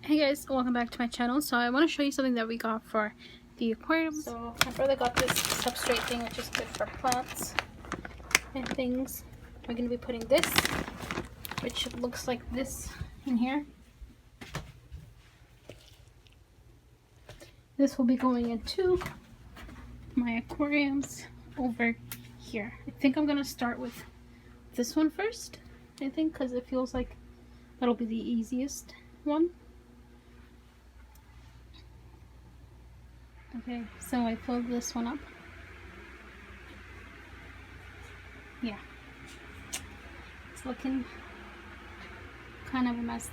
Hey guys, welcome back to my channel. So I want to show you something that we got for the aquarium. So my brother got this substrate thing, which is good for plants and things. We're going to be putting this, which looks like this, in here. This will be going into my aquariums over here. I think I'm going to start with this one first, I think, because it feels like that'll be the easiest one. Okay, so I filled this one up. Yeah. It's looking kind of a mess.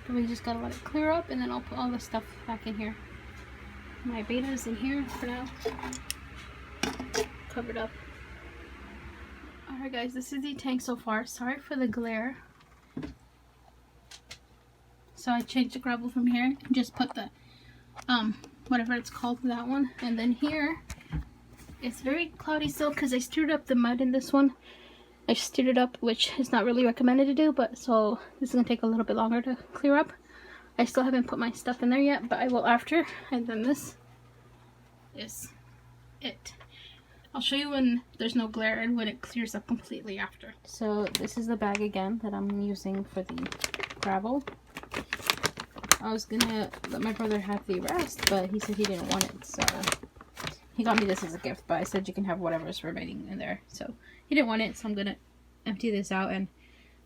But we just gotta let it clear up, and then I'll put all the stuff back in here. My beta's in here for now. Covered up. Alright guys, this is the tank so far. Sorry for the glare. So I changed the gravel from here and just put the whatever it's called, that one. And then here it's very cloudy still because I stirred up the mud in this one. I stirred it up, which is not really recommended to do, but so this is gonna take a little bit longer to clear up. I still haven't put my stuff in there yet, but I will after. And then this is it. I'll show you when there's no glare and when it clears up completely after. So this is the bag again that I'm using for the gravel. I was gonna let my brother have the rest, but he said he didn't want it, so he got me this as a gift, but I said you can have whatever's remaining in there. So he didn't want it, so I'm gonna empty this out and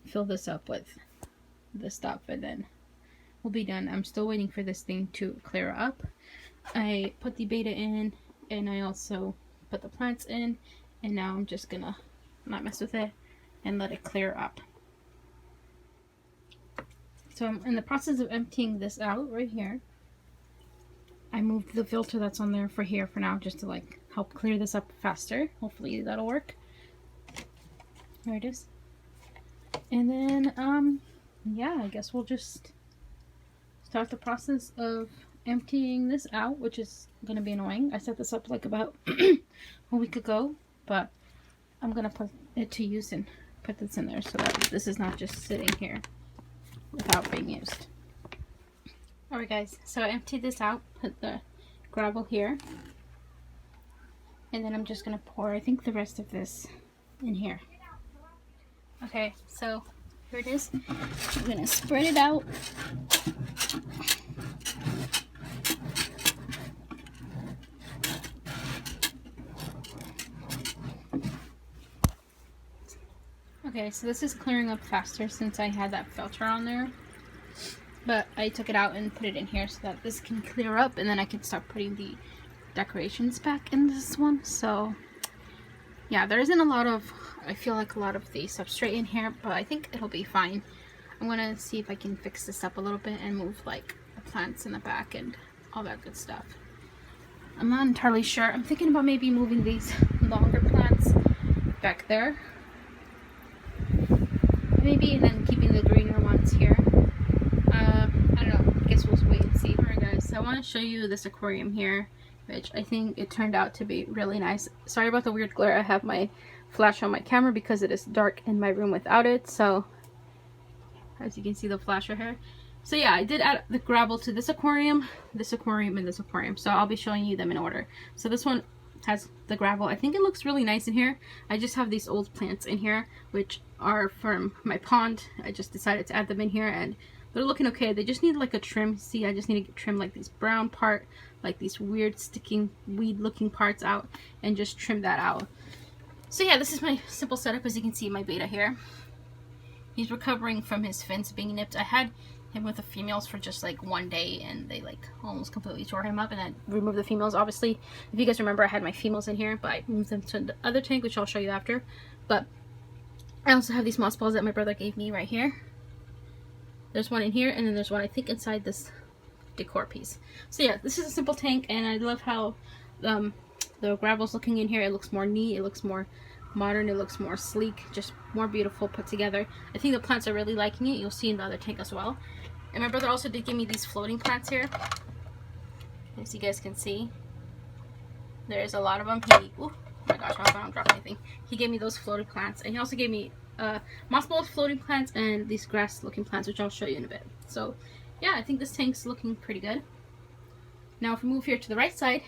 fill this up with the stuff, and then we'll be done. I'm still waiting for this thing to clear up. I put the beta in, and I also put the plants in, and now I'm just gonna not mess with it and let it clear up. So I'm in the process of emptying this out right here. I moved the filter that's on there for here for now, just to like help clear this up faster. Hopefully that'll work. There it is. And then yeah, I guess we'll just start the process of emptying this out, which is gonna be annoying. I set this up like about a week ago, but I'm gonna put it to use and put this in there so that this is not just sitting here without being used. Alright guys, so I emptied this out, put the gravel here, and then I'm just gonna pour, I think, the rest of this in here. Okay, so here it is. I'm gonna spread it out. Okay, so this is clearing up faster since I had that filter on there. But I took it out and put it in here so that this can clear up, and then I can start putting the decorations back in this one. So yeah, there isn't a lot of, I feel like a lot of the substrate in here, but I think it'll be fine. I'm gonna see if I can fix this up a little bit and move like the plants in the back and all that good stuff. I'm not entirely sure. I'm thinking about maybe moving these longer plants back there. Maybe, and then keeping the greener ones here. I don't know. I guess we'll wait and see. Alright guys, so I want to show you this aquarium here, which I think it turned out to be really nice. Sorry about the weird glare. I have my flash on my camera because it is dark in my room without it. So, as you can see, the flasher here. So yeah, I did add the gravel to this aquarium, and this aquarium. So I'll be showing you them in order. So this one has the gravel. I think it looks really nice in here. I just have these old plants in here, which are from my pond. I just decided to add them in here, and they're looking okay. They just need like a trim. See, I just need to trim like this brown part, like these weird sticking weed looking parts out, and just trim that out. So yeah, this is my simple setup. As you can see, my beta here, he's recovering from his fins being nipped. I had him with the females for just like one day, and they like almost completely tore him up, and I removed the females. Obviously, if you guys remember, I had my females in here, but I moved them to the other tank, which I'll show you after. But I also have these moss balls that my brother gave me right here. There's one in here, and then there's one I think inside this decor piece. So yeah, this is a simple tank, and I love how the gravel's looking in here. It looks more neat, it looks more modern, it looks more sleek, just more beautiful put together. I think the plants are really liking it. You'll see in the other tank as well. And my brother also did give me these floating plants here, as you guys can see. There's a lot of them. Oh my gosh, I hope I don't drop anything. He gave me those floating plants, and he also gave me moss balls, floating plants, and these grass looking plants, which I'll show you in a bit. So yeah, I think this tank's looking pretty good. Now if we move here to the right side,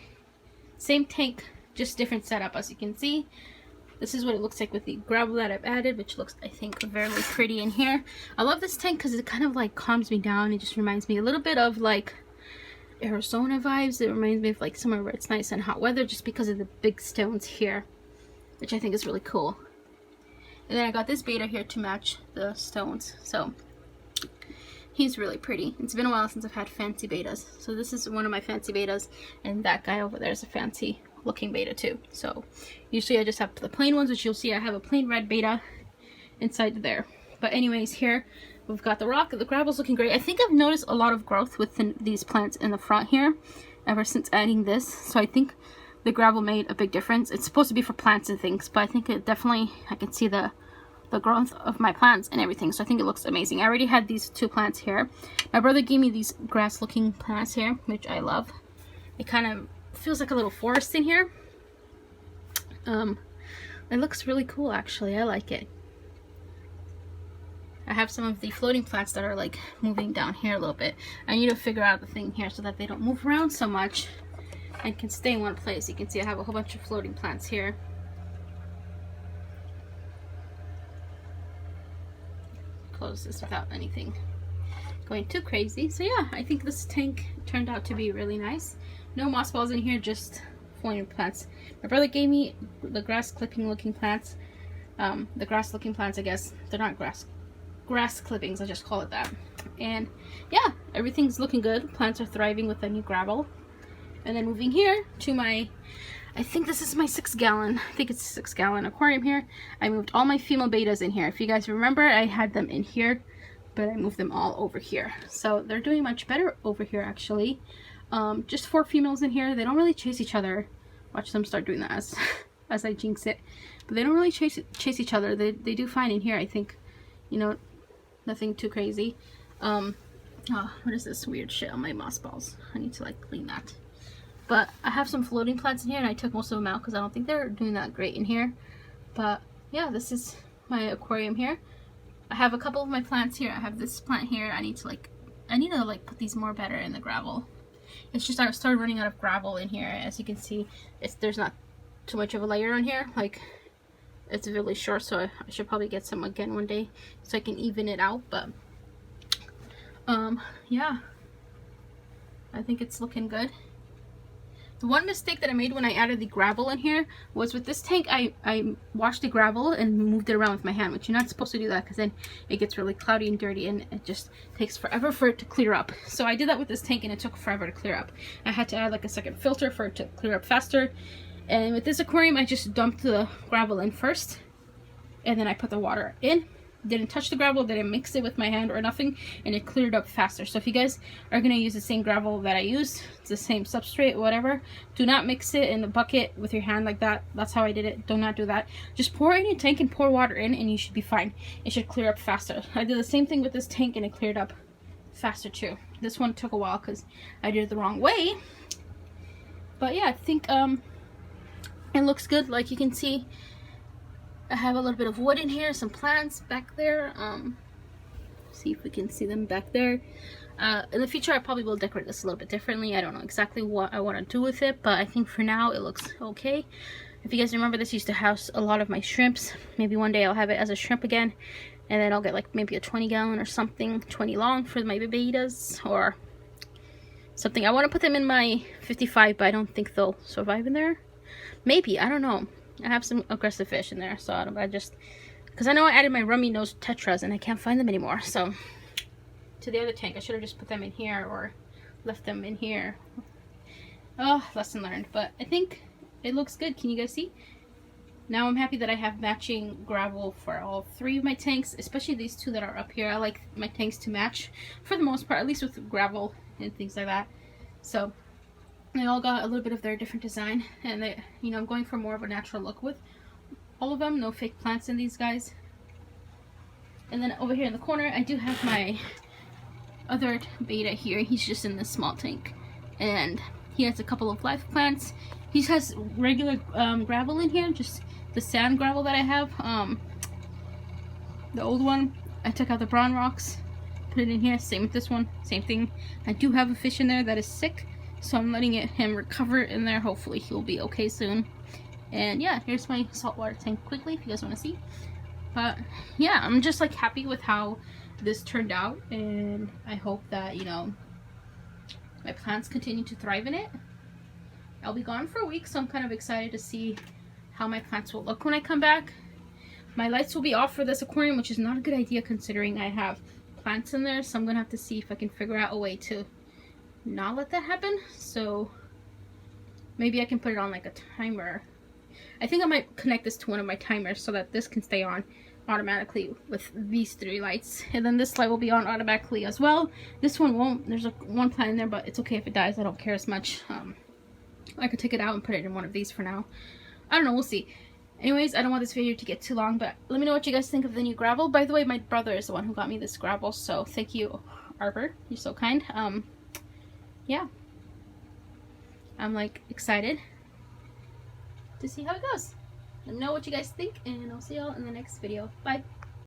same tank, just different setup. As you can see, this is what it looks like with the gravel that I've added, which looks, I think, very pretty in here. I love this tank because it kind of like calms me down. It just reminds me a little bit of like Arizona vibes. It reminds me of like somewhere where it's nice and hot weather, just because of the big stones here, which I think is really cool. And then I got this beta here to match the stones, so he's really pretty. It's been a while since I've had fancy betas, so this is one of my fancy betas, and that guy over there is a fancy looking beta too. So usually I just have the plain ones, which you'll see I have a plain red beta inside there. But anyways, here we've got the rock. The gravel's looking great. I think I've noticed a lot of growth within these plants in the front here ever since adding this, so I think the gravel made a big difference. It's supposed to be for plants and things, but I think it definitely, I can see the growth of my plants and everything, so I think it looks amazing. I already had these 2 plants here. My brother gave me these grass looking plants here, which I love. It kind of feels like a little forest in here. It looks really cool actually. I like it. I have some of the floating plants that are like moving down here a little bit. I need to figure out the thing here so that they don't move around so much and can stay in one place. You can see I have a whole bunch of floating plants here. Close this without anything going too crazy. So yeah, I think this tank turned out to be really nice. No moss balls in here, just floating plants. My brother gave me the grass clipping looking plants. The grass looking plants, I guess they're not grass clippings, I just call it that. And yeah, everything's looking good. Plants are thriving with the new gravel. And then moving here to my, I think this is my 6-gallon, I think it's a 6-gallon aquarium here. I moved all my female betas in here. If you guys remember, I had them in here, but I moved them all over here. So they're doing much better over here actually. Just 4 females in here. They don't really chase each other. Watch them start doing that as I jinx it. But they don't really chase each other. They do fine in here, I think. You know, nothing too crazy. Oh, what is this weird shit on my moss balls? I need to like clean that. But I have some floating plants in here, and I took most of them out because I don't think they're doing that great in here. But yeah, this is my aquarium here. I have a couple of my plants here. I have this plant here. I need to like put these more better in the gravel. It's just I started running out of gravel in here. As you can see, there's not too much of a layer on here. Like, it's really short, so I should probably get some again one day so I can even it out. But yeah, I think it's looking good. The one mistake that I made when I added the gravel in here was with this tank, I washed the gravel and moved it around with my hand, which you're not supposed to do that because then it gets really cloudy and dirty and it just takes forever for it to clear up. So I did that with this tank and it took forever to clear up. I had to add like a second filter for it to clear up faster. And with this aquarium, I just dumped the gravel in first and then I put the water in. Didn't touch the gravel, didn't mix it with my hand or nothing, and it cleared up faster. So if you guys are going to use the same gravel that I used, it's the same substrate, whatever, do not mix it in the bucket with your hand like that. That's how I did it. Do not do that. Just pour it in your tank and pour water in and you should be fine. It should clear up faster. I did the same thing with this tank and it cleared up faster too. This one took a while because I did it the wrong way. But yeah, I think it looks good. Like you can see, I have a little bit of wood in here, some plants back there. See if we can see them back there. In the future, I probably will decorate this a little bit differently. I don't know exactly what I want to do with it, but I think for now it looks okay. If you guys remember, this used to house a lot of my shrimps. Maybe one day I'll have it as a shrimp again, and then I'll get like maybe a 20-gallon or something, 20 long for my betas or something. I want to put them in my 55, but I don't think they'll survive in there. Maybe, I don't know. I have some aggressive fish in there, so I just, because I know I added my rummy nose tetras and I can't find them anymore. So to the other tank, I should have just put them in here or left them in here. Oh, lesson learned. But I think it looks good. Can you guys see? Now I'm happy that I have matching gravel for all 3 of my tanks, especially these 2 that are up here. I like my tanks to match for the most part, at least with gravel and things like that. So they all got a little bit of their different design, and they, you know, I'm going for more of a natural look with all of them. No fake plants in these guys. And then over here in the corner, I do have my other beta here. He's just in this small tank, and he has a couple of live plants. He has regular gravel in here, just the sand gravel that I have. The old one, I took out the brown rocks, put it in here. Same with this one, same thing. I do have a fish in there that is sick, so I'm letting him recover in there. Hopefully he'll be okay soon. And yeah, here's my saltwater tank quickly if you guys want to see. But yeah, I'm just like happy with how this turned out, and I hope that, you know, my plants continue to thrive in it. I'll be gone for a week, so I'm kind of excited to see how my plants will look when I come back. My lights will be off for this aquarium, which is not a good idea considering I have plants in there, so I'm gonna have to see if I can figure out a way to not let that happen. So maybe I can put it on like a timer. I think I might connect this to one of my timers so that this can stay on automatically with these 3 lights, and then this light will be on automatically as well. This one won't. There's one plant in there, but it's okay if it dies. I don't care as much. I could take it out and put it in one of these for now. I don't know, we'll see. Anyways, I don't want this video to get too long, but let me know what you guys think of the new gravel. By the way, my brother is the one who got me this gravel, so thank you, Arbor. You're so kind. Yeah. I'm like excited to see how it goes. Let me know what you guys think, and I'll see y'all in the next video. Bye.